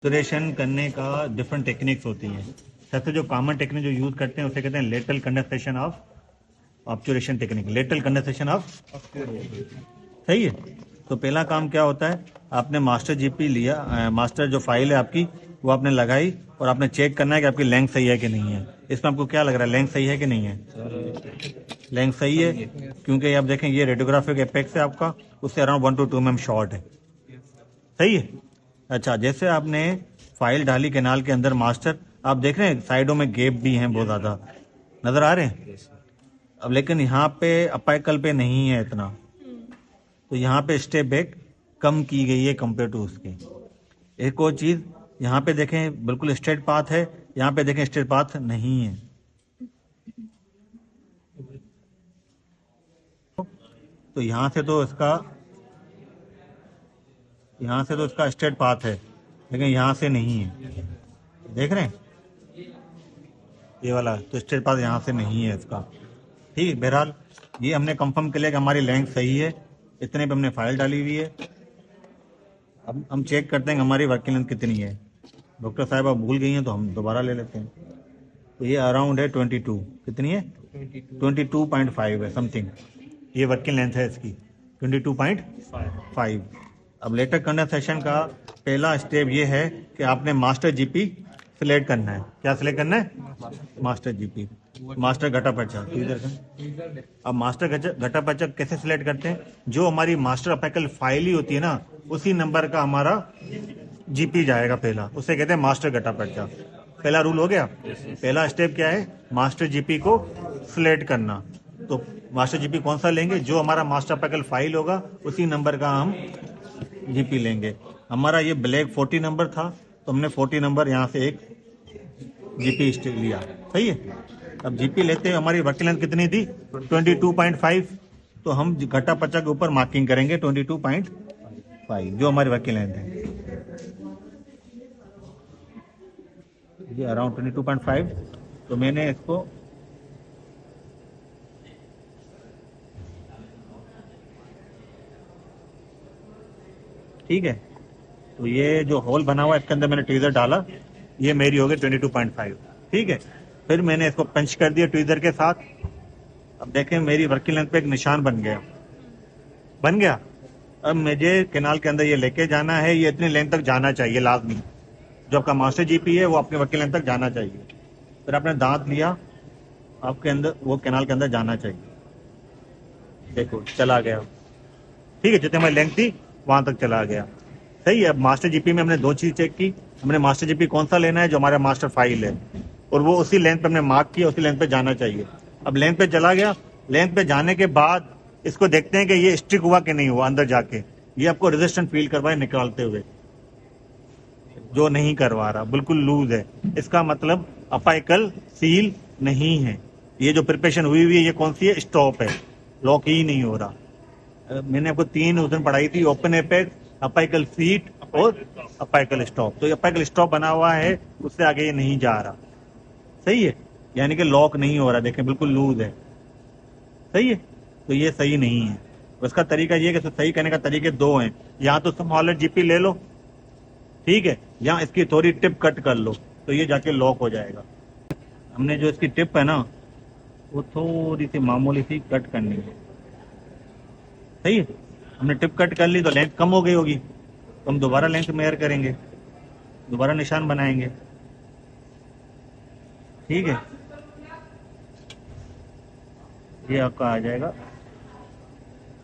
Observation करने का different techniques होती हैं। सबसे जो कॉमन टेक्निक जो यूज करते हैं उसे कहते हैं lateral condensation of observation technique, lateral condensation of. सही है। तो पहला काम क्या होता है, आपने मास्टर जीपी लिया, मास्टर जो फाइल है आपकी वो आपने लगाई और आपने चेक करना है कि आपकी लेंथ सही है कि नहीं है। इसमें आपको क्या लग रहा है, लेंथ सही है कि नहीं है? लेंथ सही है, क्योंकि आप देखें ये रेडियोग्राफिक एपेक्स है आपका, उससे अराउंड 1 to 2 mm शॉर्ट है। सही है। अच्छा, जैसे आपने फाइल डाली कैनाल के अंदर मास्टर, आप देख रहे हैं साइडों में गैप भी हैं, बहुत ज्यादा नजर आ रहे हैं। अब लेकिन यहाँ पे अपाइकल पे नहीं है इतना, तो यहाँ पे स्टेप बैक कम की गई है कंपेयर टू उसके। एक और चीज, यहाँ पे देखें बिल्कुल स्ट्रेट पाथ है, यहाँ पे देखें स्ट्रेट पाथ नहीं है। तो यहाँ से तो इसका स्ट्रेट पाथ है, लेकिन यहाँ से नहीं है। देख रहे हैं ये वाला, तो स्ट्रेट पाथ यहाँ से नहीं है इसका। ठीक है, बहरहाल ये हमने कंफर्म कर लिया कि हमारी लेंथ सही है, इतने पे हमने फाइल डाली हुई है। अब हम चेक करते हैं कि हमारी वर्किंग लेंथ कितनी है। डॉक्टर साहब आप भूल गई हैं तो हम दोबारा ले लेते हैं। तो ये अराउंड है 22, कितनी है? 22.5 है समथिंग, ये वर्किंग लेंथ है इसकी 22.5। अब लेटर कंडेंसेशन का पहला स्टेप ये है कि आपने मास्टर जीपी सिलेक्ट करना है। क्या सिलेक्ट करना है? मास्टर जीपी, मास्टर घटापचा। तो इधर का अब मास्टर घटापचा कैसे सिलेक्ट करते हैं, जो हमारी मास्टर अपेकल फाइल ही होती है ना, उसी नंबर का हमारा जीपी जाएगा पहला, उसे कहते हैं मास्टर घटापचा। पहला रूल हो गया। पहला स्टेप क्या है, मास्टर जीपी को सिलेक्ट करना। तो मास्टर जीपी कौन सा लेंगे, जो हमारा मास्टर अपेकल फाइल होगा उसी नंबर का हम जीपी लेंगे। हमारा ये ब्लैक 40 नंबर था, तो हमने 40 नंबर यहाँ से एक जीपी लिया। सही है। अब जीपी लेते हुए हमारी वर्किंग लेंथ कितनी थी? 22.5। तो हम घटा पचा के ऊपर मार्किंग करेंगे 22.5, जो हमारी वर्किंग लेंथ है। ये अराउंड 22.5। तो मैंने इसको ठीक है, तो ये जो होल बना हुआ है इसके अंदर मैंने ट्वीजर डाला, ये मेरी हो गई 22.5। ठीक है, फिर मैंने इसको पंच कर दिया ट्वीजर के साथ। अब देखें मेरी वर्किंग लेंथ पे एक निशान बन गया। अब मुझे कैनाल के अंदर ये लेके जाना है, ये इतनी लेंथ तक जाना चाहिए लाजमी। जो आपका मास्टर जीपी है वो अपने वर्किंग लेंथ तक जाना चाहिए। फिर आपने दांत लिया, आपके अंदर वो कैनाल के अंदर जाना चाहिए। देखो चला गया। ठीक है, जितनी हमारी लेंथ थी वहां तक चला गया। सही है। अब मास्टर जीपी में हमने दो चीज चेक की, हमने मास्टर जीपी कौन सा लेना है, जो हमारा मास्टर फाइल है, और वो उसी लेंथ पे हमने मार्क किया, उसी लेंथ पे जाना चाहिए। अब लेंथ पे चला गया, लेंथ पे जाने के बाद इसको देखते हैं कि ये स्टिक हुआ कि नहीं हुआ अंदर जाके। ये आपको रेजिस्टेंस फील करवाए निकालते हुए, जो नहीं करवा रहा, बिल्कुल लूज है, इसका मतलब अपाइकल सील नहीं है। ये जो प्रिपरेशन हुई है ये कौन सी है, स्टॉप है, लॉक ही नहीं हो रहा। मैंने आपको 3 उस दिन पढ़ाई थी, ओपन एपेक्स, अपाइकल सीट और अपाइकल स्टॉप। तो अपाइकल स्टॉप बना हुआ है, उससे आगे ये नहीं जा रहा। सही है, यानी कि लॉक नहीं हो रहा, देखें बिल्कुल लूज है। सही है, तो ये सही नहीं है। उसका तरीका ये कि सही करने का तरीके दो हैं, या तो स्मॉलर जीपी ले लो, ठीक है, या इसकी थोड़ी टिप कट कर लो, तो ये जाके लॉक हो जाएगा। हमने जो इसकी टिप है ना, वो थोड़ी सी मामूली सी कट करनी है। सही है, हमने टिप कट कर ली तो लेंथ कम हो गई होगी, तो हम दोबारा लेंथ मेयर करेंगे, दोबारा निशान बनाएंगे। ठीक है, ये आपका आ जाएगा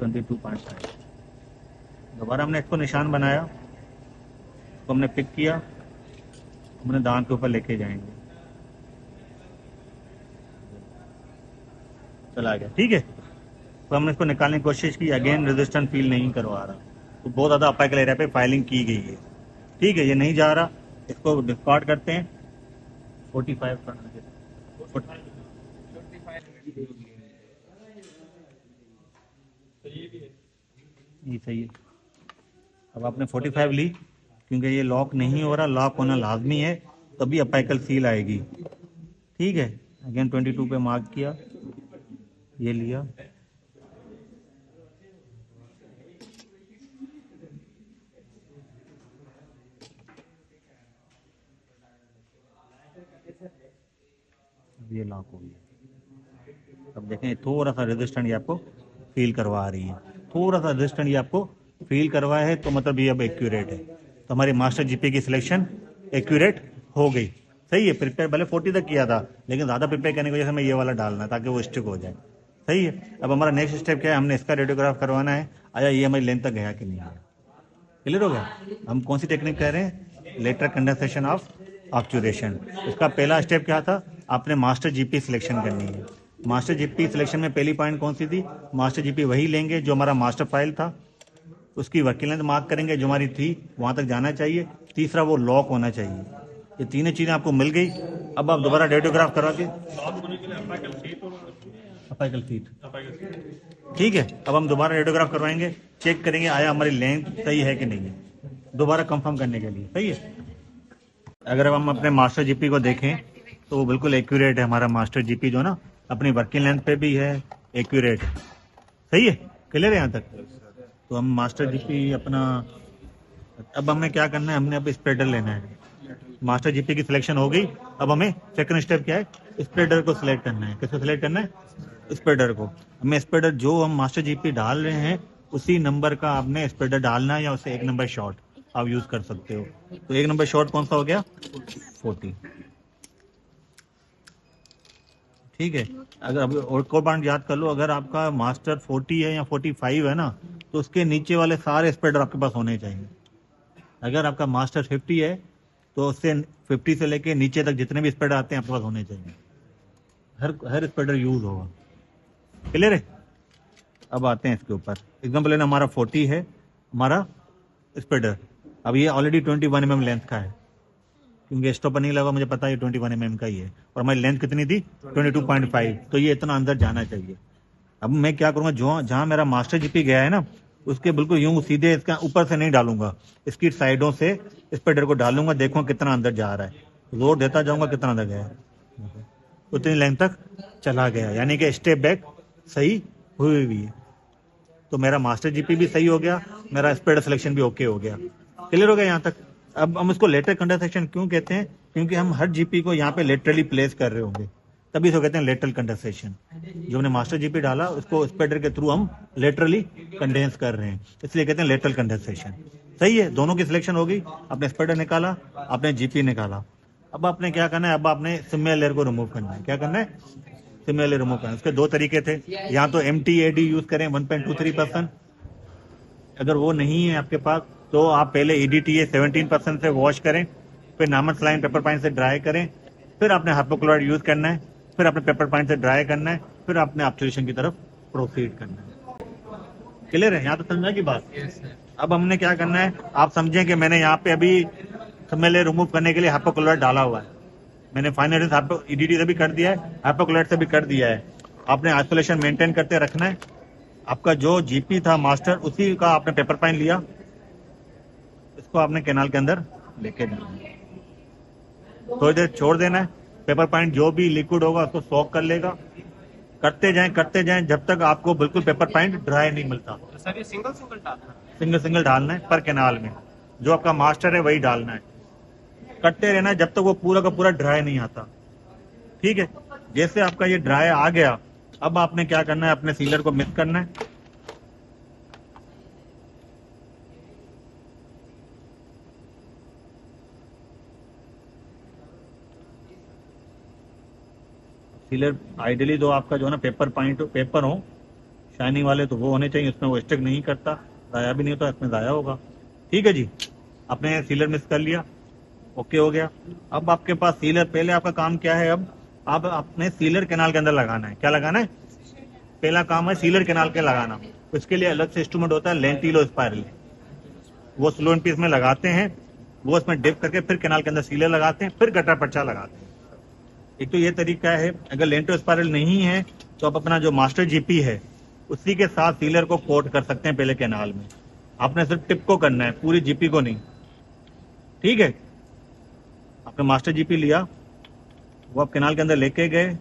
22.5। दोबारा हमने इसको निशान बनाया, तो हमने पिक किया, हमने दांत के ऊपर लेके जाएंगे, चला गया। ठीक है, तो हमने इसको निकालने की कोशिश की, अगेन रेजिस्टेंस फील नहीं करवा रहा, तो बहुत ज़्यादा अपाइकल एरिया पे फाइलिंग की गई है। ठीक है, ये नहीं जा रहा, इसको डिस्कार्ड करते हैं। 45 ये सही है। अब आपने 45 ली, क्योंकि ये लॉक नहीं हो रहा, लॉक होना लाजमी है, तभी अपाइकल सील आएगी। ठीक है, अगेन 22 पे मार्क किया, ये लिया, ये लॉक हो गया। अब देखें थोड़ा सा रेजिस्टेंट ये आपको फील करवा रही है, थोड़ा सा रेजिस्टेंट ये आपको फील करवाया है, तो मतलब ये अब एक्यूरेट है। तो हमारी मास्टर जीपी की सिलेक्शन एक्यूरेट हो गई। सही है। प्रिपेयर भले 40 तक किया था, लेकिन ज़्यादा प्रिपेयर करने की वजह से हमें ये वाला डालना ताकि वो स्टिक हो जाए। सही है। अब हमारा नेक्स्ट स्टेप क्या है, हमने इसका रेडियोग्राफ करवाना है, आया ये हमारी लेंथ तक गया कि नहीं गया। क्लियर हो गया। हम कौन सी टेक्निक कह रहे हैं, लेटर कंडेंसेशन ऑफ ऑब्चुरेशन। इसका पहला स्टेप क्या था, आपने मास्टर जीपी सिलेक्शन करनी है। मास्टर जीपी सिलेक्शन में पहली पॉइंट कौन सी थी, मास्टर जीपी वही लेंगे जो हमारा मास्टर फाइल था, उसकी वर्किंग लेंथ मार्क करेंगे जो हमारी थी वहां तक जाना चाहिए। तीसरा वो लॉक होना चाहिए। ये तीनों चीजें आपको मिल गई। अब आप दोबारा रेडियोग्राफ करवा के अपाइकल सीट, ठीक है। अब हम दोबारा रेडियोग्राफ करवाएंगे, चेक करेंगे आया हमारी लेंथ सही है कि नहीं है, दोबारा कंफर्म करने के लिए। सही है। अगर अब हम अपने मास्टर जीपी को देखें तो वो बिल्कुल एक्यूरेट है। हमारा मास्टर जीपी जो ना अपनी वर्किंग लेंथ पे भी है, एक्यूरेट है। सही है। क्लियर है यहाँ तक। तो हम मास्टर जीपी अपना, अब हमें क्या करना है, हमने अब स्प्रेडर लेना है। मास्टर जीपी की सिलेक्शन हो गई। अब हमें सेकंड स्टेप क्या है, स्प्रेडर को सिलेक्ट करना है। किसको सिलेक्ट करना है, स्प्रेडर को। हमें स्प्रेडर जो हम मास्टर जीपी डाल रहे हैं उसी नंबर का आपने स्प्रेडर डालना है, या उससे एक नंबर शॉर्ट आप यूज कर सकते हो। तो एक नंबर शॉर्ट कौन सा हो गया, 40। ठीक है। अगर अभी और को पॉइंट याद कर लो, अगर आपका मास्टर 40 है या 45 है ना, तो उसके नीचे वाले सारे स्प्रेडर आपके पास होने चाहिए। अगर आपका मास्टर 50 है तो उससे 50 से लेके नीचे तक जितने भी स्प्रेडर आते हैं आपके पास होने चाहिए। हर स्प्रेडर यूज होगा। क्लियर है। अब आते हैं इसके ऊपर। एग्जाम्पल लेना, हमारा 40 है हमारा स्प्रेडर। अब ये ऑलरेडी 21 mm लेंथ का है, क्योंकि स्टॉपर नहीं लगा, मुझे पता है 21 mm का ही है, और हमारी लेंथ कितनी थी 22.5, तो ये इतना अंदर जाना चाहिए। अब मैं क्या करूंगा, जो जहां मेरा मास्टर जीपी गया है ना, उसके बिल्कुल यूं सीधे इसका ऊपर से नहीं डालूंगा, इसकी साइडों से स्प्रेडर को डालूंगा, देखूंगा कितना अंदर जा रहा है, जोर देता जाऊंगा कितना अंदर गया है, उतनी लेंथ तक चला गया, यानी कि स्टेप बैक सही हुई हुई है। तो मेरा मास्टर जीपी भी सही हो गया, मेरा स्प्रेडर सिलेक्शन भी ओके हो गया। क्लियर हो गया यहाँ तक। अब हम इसको लेटर कंडेंसेशन क्यों कहते हैं, क्योंकि हम हर जीपी को यहाँ पे लेटरली प्लेस कर रहे होंगे, तभी इसको कहते हैं लेटरल कंडेंसेशन। जो हमने मास्टर जीपी डाला उसको स्प्रेडर के थ्रू हम लेटरली कंडेंस कर रहे हैं, इसलिए कहते हैं लेटरल कंडेंसेशन। सही है। दोनों की सिलेक्शन हो गई, आपने स्प्रेडर निकाला, आपने जीपी निकाला। अब आपने क्या करना है, अब आपने सिमिलर लेयर को रिमूव करना है। क्या करना है, सिमिलर लेयर रिमूव करना है। उसके दो तरीके थे, या तो MTAD यूज करें 1.23%, अगर वो नहीं है आपके पास तो आप पहले EDTA 17% से वॉश करें, फिर नामक स्लाइन पेपर पाइन से ड्राई करें, फिर आपने हाइपोक्लोराइड यूज करना है, फिर आपने पेपर पाइन से ड्राई करना है, फिर आपने ऑब्जर्वेशन की तरफ प्रोसीड करना है। क्लियर है। यहाँ तो समझा की बात। अब हमने क्या करना है, आप समझें कि मैंने यहाँ पे अभी सिमिलर रिमूव करने के लिए हाइपोक्लोराइड डाला हुआ है, मैंने फाइनल EDT से भी कर दिया है, हाइपोक्लोराइड से भी कर दिया है। आपने आइसोलेशन मेंटेन करते रखना है। आपका जो जीपी था मास्टर, उसी का आपने पेपर पाइन लिया, इसको आपने कैनाल के अंदर लेके जाना है, थोड़ी देर छोड़ देना है। पेपर पाइन जो भी लिक्विड होगा उसको सोक कर लेगा। करते जाएं जब तक आपको बिल्कुल पेपर पाइन ड्राई नहीं मिलता। सर ये सिंगल सिंगल डालना है, सिंगल सिंगल डालना है पर कैनाल में, जो आपका मास्टर है वही डालना है। करते रहना है जब तक वो पूरा का पूरा ड्राई नहीं आता। ठीक है। जैसे आपका ये ड्राई आ गया, अब आपने क्या करना है, अपने सीलर को मिक्स करना है। सीलर आइडियली तो आपका जो है ना पेपर पेपर हो, शाइनिंग वाले तो वो होने चाहिए, उसमें वो स्टिक नहीं करता, जाया भी नहीं होता, इसमें जाया होगा। ठीक है जी। आपने सीलर मिक्स कर लिया, ओके हो गया। अब आपके पास सीलर, पहले आपका काम क्या है, अब आप अपने सीलर कैनाल के अंदर लगाना है। क्या लगाना है, पहला काम है सीलर कैनाल के लगाना। उसके लिए अलग से इंस्ट्रूमेंट होता है, लेंटिलो स्पायरल, वो स्लो एंड पीस में लगाते हैं, वो उसमें डिप करके फिर कैनाल के अंदर सीलर लगाते हैं, फिर गटर पर्चा लगाते हैं। एक तो ये तरीका है। अगर लेंटो स्पायरल नहीं है तो आप अपना जो मास्टर जीपी है उसी के साथ सीलर को कोट कर सकते हैं पहले कैनाल में। आपने सिर्फ टिप को करना है, पूरी जीपी को नहीं। ठीक है। आपने मास्टर जीपी लिया, वो आप कैनाल के अंदर लेके गए,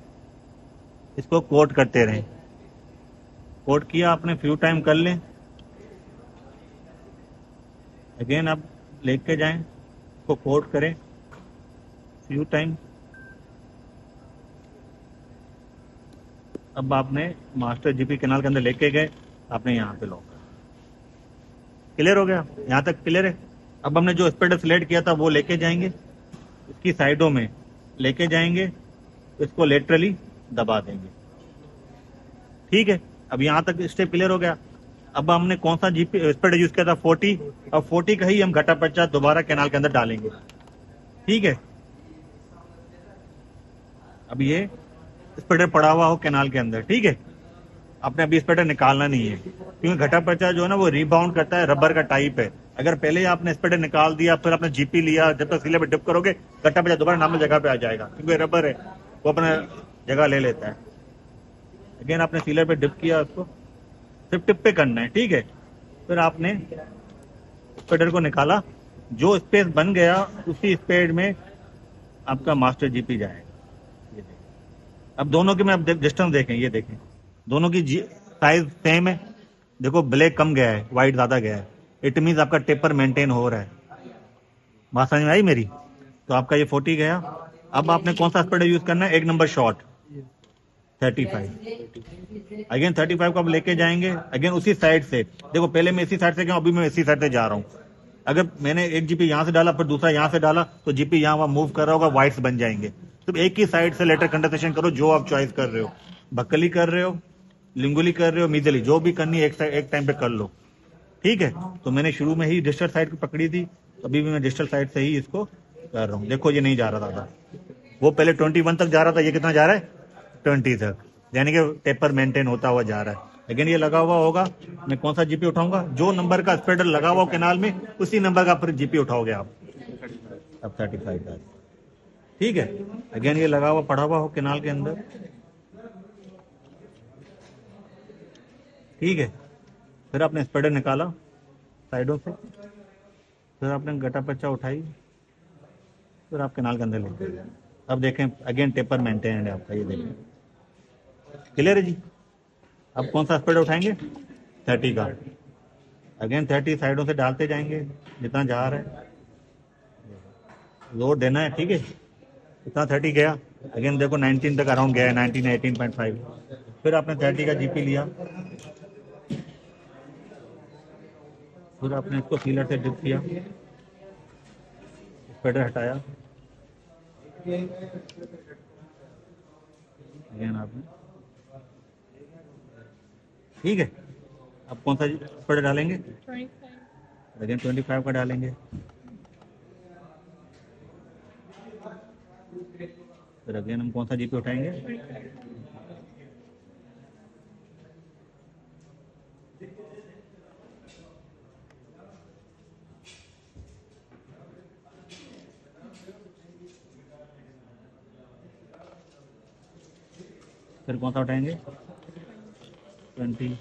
इसको कोट करते रहे। कोट किया आपने, फ्यू टाइम कर लें, अगेन आप लेके जाएं, इसको कोट करें फ्यू टाइम। अब आपने मास्टर जीपी कैनाल के अंदर लेके गए, आपने यहाँ पे लॉक कर। क्लियर हो गया? यहाँ तक क्लियर है? अब हमने जो स्पीडर सिलेक्ट किया था वो लेके जाएंगे, इसकी साइडों में लेके जाएंगे, इसको लेटरली दबा देंगे। ठीक है, अब यहाँ तक स्टेप क्लियर हो गया। अब हमने कौन सा जीपी स्पीडर यूज किया था? 40। अब 40 का ही हम घटा पच्चा दोबारा कैनाल के अंदर डालेंगे। ठीक है, अब ये स्पीडर पड़ा हुआ हो कैनाल के अंदर। ठीक है, आपने अभी स्पीडर निकालना नहीं है, क्योंकि घटा पर्चा जो है ना वो रिबाउंड करता है, रबर का टाइप है। अगर पहले ही आपने स्पीडर निकाल दिया, फिर आपने जीपी लिया, जब तक सीले पे डिप करोगे घटा पर्चा दोबारा नॉर्मल जगह पे आ जाएगा, क्योंकि रबर है, वो अपना जगह ले लेता है। अगेन आपने सीलर पे डिप किया, उसको सिर्फ टिप पे करना है। ठीक है, फिर आपने स्पीडर को निकाला, जो स्पेस बन गया उसी स्पेड में आपका मास्टर जीपी जाएगा। ये देखें, अब दोनों की मैं अब डिस्टेंस देखें, ये देखें दोनों की साइज सेम है। देखो ब्लैक कम गया है, व्हाइट ज्यादा गया है, इट मीन आपका टेपर मेंटेन हो रहा है। बात समझ में आई मेरी? तो आपका ये 40 गया। अब आपने कौन सा स्पीडर यूज करना है? एक नंबर शॉर्ट 35। अगेन 35 को आप लेके जाएंगे, अगेन उसी साइड से। देखो पहले मैं इसी साइड से गया, अभी मैं इसी साइड से जा रहा हूँ। अगर मैंने एक जीपी यहाँ से डाला फिर दूसरा यहाँ से डाला, तो जीपी यहाँ वहां मूव कर रहा होगा, वाइट्स बन जाएंगे। तो एक ही साइड से लेटर कंडेंसेशन करो, जो आप चॉइस कर रहे हो, बकली कर रहे हो, लिंगुली कर रहे हो, मीजली, जो भी करनी है एक टाइम पे कर लो। ठीक है, तो मैंने शुरू में ही डिस्टल साइड को पकड़ी थी, तो अभी भी मैं डिस्टल साइड से ही इसको कर रहा हूँ। देखो ये नहीं जा रहा था, वो पहले 21 तक जा रहा था, ये कितना जा रहा है? 20 तक, यानी कि टेपर मेंटेन होता हुआ जा रहा है। लेकिन ये लगा हुआ होगा, मैं कौन सा जीपी उठाऊंगा? जो नंबर का स्पीडर लगा हुआ हो कैनाल में, उसी नंबर का फिर जीपी उठाओगे आप। अब 35 का। ठीक है, अगेन ये लगा हुआ पड़ा हुआ हो कैनाल के अंदर। ठीक है, फिर आपने स्पीडर निकाला साइडों से, फिर आपने गटा पच्चा उठाई, फिर आप कैनाल के अंदर लेके गए। अब देखें अगेन टेपर मेंटेन है आपका, ये देखें। क्लियर है जी? अब कौन सा स्पीडर उठाएंगे? 30 का। अगेन 30 साइडों से डालते जाएंगे जितना जा रहा है, लोड देना है। ठीक है, इतना 30 गया, अगेन देखो 19 तक अराउंड गया है, 19 18.5। फिर आपने 30 का जीपी लिया, फिर आपने इसको फीलर से डिप किया, स्पीडर हटाया, अगेन आपने। ठीक है, अब कौन सा स्पीडर डालेंगे? 25। अगेन 25 का डालेंगे, फिर अगेन हम कौन सा जीपी उठाएंगे? फिर कौन सा उठाएंगे? 20।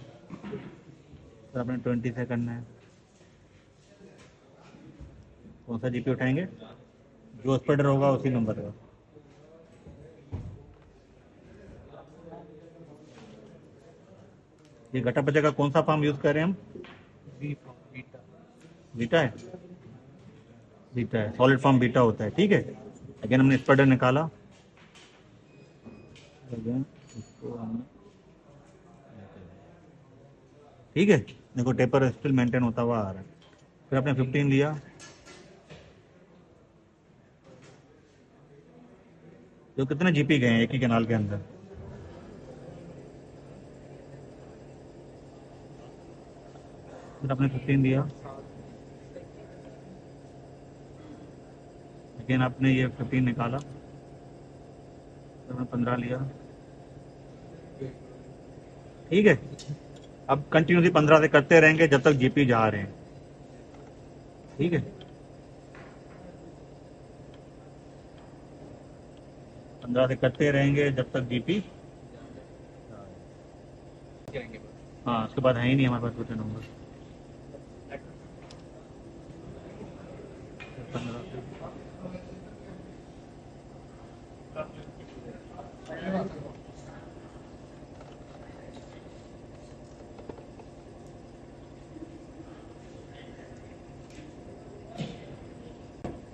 फिर आपने 20 से करना है। कौन सा जीपी उठाएंगे? जो स्पीडर होगा उसी नंबर का। ये घटा पचा का कौन सा फॉर्म यूज कर रहे हैं हम? बीटा है, बीटा है, सॉलिड फॉर्म बीटा होता है। ठीक है, अगेन हमने स्पीडर निकाला, अगेन इसको हमने, ठीक है, देखो टेपर स्टिल मेंटेन होता हुआ आ रहा है। फिर आपने 15 लिया, जो कितने जीपी गए हैं एक ही कैनाल के अंदर? फिर आपने 15 दिया, अगेन आपने ये 15 निकाला, फिर आपने 15 लिया। ठीक है, अब कंटिन्यूसली 15 से करते रहेंगे जब तक जीपी जा रहे हैं। ठीक है, 15 से करते रहेंगे जब तक जीपी। हाँ, उसके बाद है ही नहीं हमारे पास दूसरे नंबर। 15 से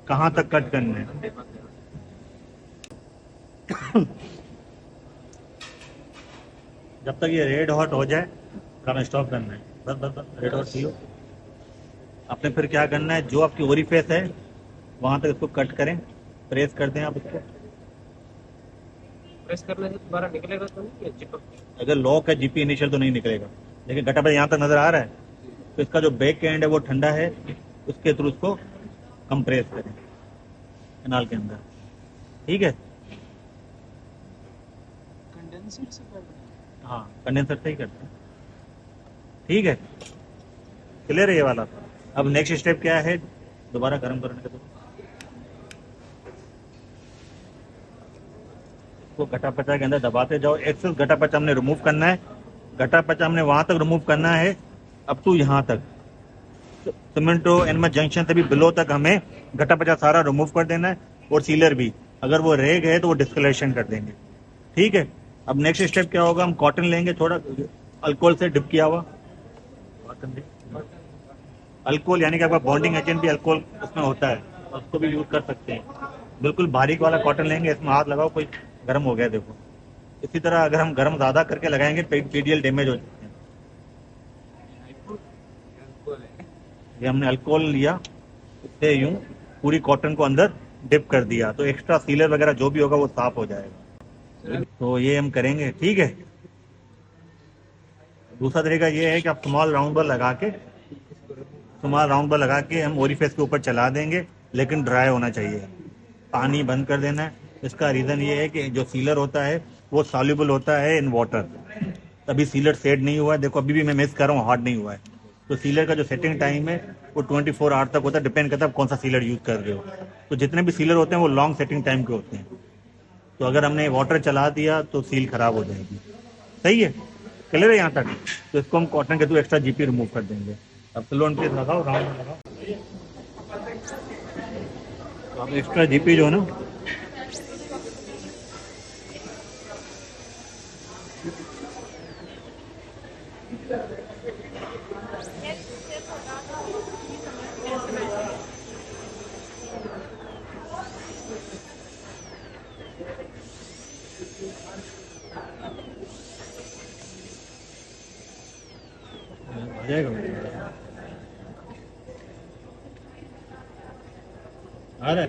कहाँ तक कट करना है? जब तक ये रेड हॉट हो जाए काम स्टॉप करना है। बस बस बस रेड हॉट किया आपने। फिर क्या करना है, जो आपकी ओरिफेस है वहां तक इसको कट करें, प्रेस कर दें आप इसको। प्रेस करने से दोबारा निकलेगा तो नहीं, ये चिपक। अगर लॉक है जीपी इनिशियल तो नहीं निकलेगा, लेकिन गटापच यहाँ तक नजर आ रहा है, तो इसका जो बैक एंड है वो ठंडा है, उसके थ्रू उसको कंप्रेस करें कैनाल के अंदर। ठीक है, कंडेंसर से कर दें। हाँ कंडेंसर से ही करते हैं। ठीक है, क्लियर है ये वाला। अब नेक्स्ट स्टेप क्या है, दोबारा गर्म करने के दो इसको। गटापचा के अंदर दबाते जाओ, एक्सेस गटापचा हमने रिमूव करना है। गटापचा हमने वहां तक रिमूव करना है अप टू यहाँ तक, सीमेंटो एनमा जंक्शन से भी बिलो तक हमें गटापचा सारा रिमूव कर देना है। और सीलर भी, अगर वो रेग है तो वो डिस्कलेशन कर देंगे। ठीक है, अब नेक्स्ट स्टेप क्या होगा, हम कॉटन लेंगे थोड़ा अल्कोहल से डिप किया हुआ कॉटन। अल्कोहल यानी कि आपका बॉन्डिंग एजेंट भी अल्कोहल उसमें होता है, उसको भी यूज कर सकते हैं। बिल्कुल बारीक वाला कॉटन लेंगे, इसमें हाथ लगाओ, कोई गर्म हो गया देखो। इसी तरह अगर हम गर्म ज्यादा करके लगाएंगे पीडीएल डैमेज हो सकते हैं। ये हमने अल्कोहल लिया, इससे यूं पूरी कॉटन को अंदर डिप कर दिया, तो एक्स्ट्रा सीलर वगैरह जो भी होगा वो साफ हो जाएगा। तो ये हम करेंगे। ठीक है, दूसरा तरीका ये है कि आप स्मॉल राउंड बॉल लगा के हम ओरिफेस के ऊपर चला देंगे, लेकिन ड्राई होना चाहिए, पानी बंद कर देना है। इसका रीजन ये है कि जो सीलर होता है वो सॉल्युबल होता है इन वाटर, तभी सीलर सेट नहीं हुआ है। देखो अभी भी मैं मिस कर रहा हूँ, हार्ड नहीं हुआ है। तो सीलर का जो सेटिंग टाइम है वो 24 आवर तक होता है, डिपेंड करता है आप कौन सा सीलर यूज कर रहे हो। तो जितने भी सीलर होते हैं वो लॉन्ग सेटिंग टाइम के होते हैं, तो अगर हमने वाटर चला दिया तो सील खराब हो जाएगी। सही है, क्लियर है यहाँ तक। तो इसको हम कॉटन के थ्रू एक्स्ट्रा जीपी रिमूव कर देंगे। अब स्लो एंड प्रेस लगाओ, राउंड में लगाओ। तो अब एक्स्ट्रा जीपी जो है ना, आ जाएगा, आ रहा है।